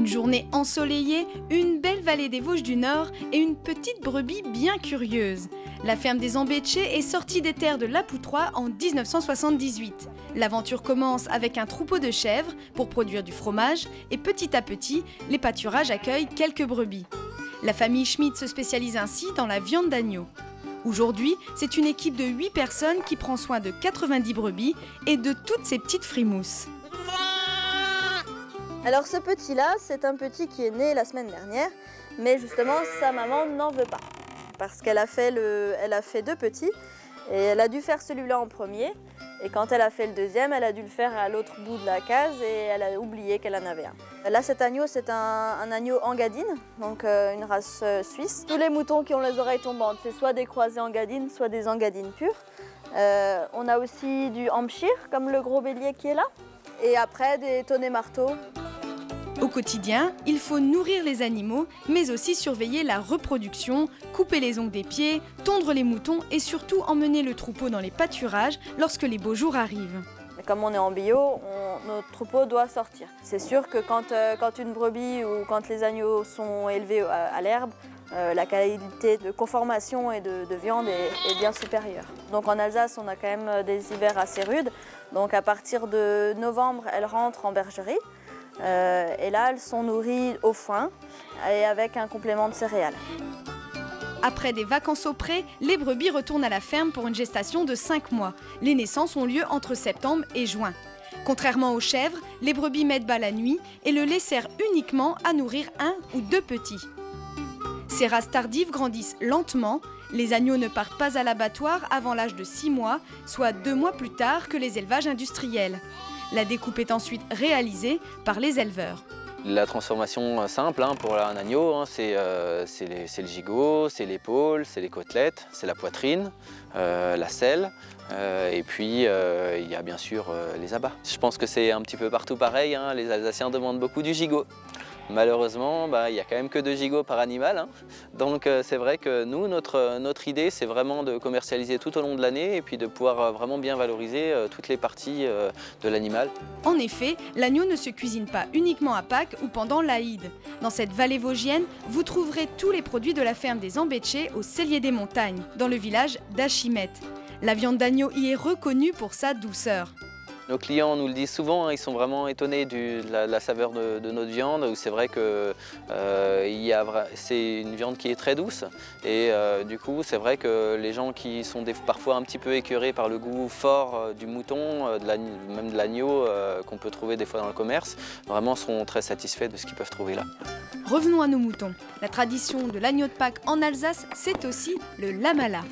Une journée ensoleillée, une belle vallée des Vosges du Nord et une petite brebis bien curieuse. La ferme des Embêchés est sortie des terres de Lapoutroie en 1978. L'aventure commence avec un troupeau de chèvres pour produire du fromage et petit à petit, les pâturages accueillent quelques brebis. La famille Schmidt se spécialise ainsi dans la viande d'agneau. Aujourd'hui, c'est une équipe de 8 personnes qui prend soin de 90 brebis et de toutes ces petites frimousses. Alors ce petit-là, c'est un petit qui est né la semaine dernière, mais justement sa maman n'en veut pas. Parce qu'elle a fait 2 petits, et elle a dû faire celui-là en premier. Et quand elle a fait le deuxième, elle a dû le faire à l'autre bout de la case et elle a oublié qu'elle en avait un. Là, cet agneau, c'est un agneau engadine, donc une race suisse. Tous les moutons qui ont les oreilles tombantes, c'est soit des croisés engadines, soit des engadines pures. On a aussi du Hampshire, comme le gros bélier qui est là. Et après, des tonnet marteaux. Au quotidien, il faut nourrir les animaux, mais aussi surveiller la reproduction, couper les ongles des pieds, tondre les moutons et surtout emmener le troupeau dans les pâturages lorsque les beaux jours arrivent. Comme on est en bio, notre troupeau doit sortir. C'est sûr que quand une brebis ou quand les agneaux sont élevés à l'herbe, la qualité de conformation et de viande est bien supérieure. Donc en Alsace, on a quand même des hivers assez rudes. Donc à partir de novembre, elles rentrent en bergerie. Et là, elles sont nourries au foin et avec un complément de céréales. Après des vacances au pré, les brebis retournent à la ferme pour une gestation de 5 mois. Les naissances ont lieu entre septembre et juin. Contrairement aux chèvres, les brebis mettent bas la nuit et le lait sert uniquement à nourrir 1 ou 2 petits. Ces races tardives grandissent lentement. Les agneaux ne partent pas à l'abattoir avant l'âge de 6 mois, soit 2 mois plus tard que les élevages industriels. La découpe est ensuite réalisée par les éleveurs. La transformation simple pour un agneau, c'est le gigot, c'est l'épaule, c'est les côtelettes, c'est la poitrine, la selle, et puis il y a bien sûr les abats. Je pense que c'est un petit peu partout pareil, les Alsaciens demandent beaucoup du gigot. Malheureusement, il n'y a quand même que 2 gigots par animal. Donc c'est vrai que nous, notre idée, c'est vraiment de commercialiser tout au long de l'année et puis de pouvoir vraiment bien valoriser toutes les parties de l'animal. En effet, l'agneau ne se cuisine pas uniquement à Pâques ou pendant l'Aïd. Dans cette vallée vosgienne, vous trouverez tous les produits de la ferme des Embêchés au Cellier des Montagnes, dans le village d'Achimette. La viande d'agneau y est reconnue pour sa douceur. Nos clients nous le disent souvent, ils sont vraiment étonnés de la saveur de notre viande. C'est vrai que c'est une viande qui est très douce et du coup c'est vrai que les gens qui sont parfois un petit peu écœurés par le goût fort du mouton, même de l'agneau qu'on peut trouver des fois dans le commerce, vraiment sont très satisfaits de ce qu'ils peuvent trouver là. Revenons à nos moutons. La tradition de l'agneau de Pâques en Alsace, c'est aussi le lamala.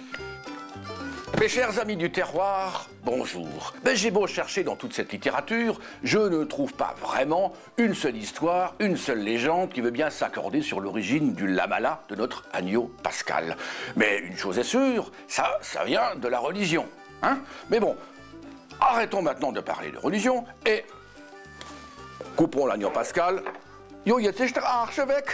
Mes chers amis du terroir, bonjour. J'ai beau chercher dans toute cette littérature, je ne trouve pas vraiment une seule histoire, une seule légende qui veut bien s'accorder sur l'origine du lamala de notre agneau pascal. Mais une chose est sûre, ça vient de la religion. Mais bon, arrêtons maintenant de parler de religion et coupons l'agneau pascal. Jo, jetzt ist der Arsch weg.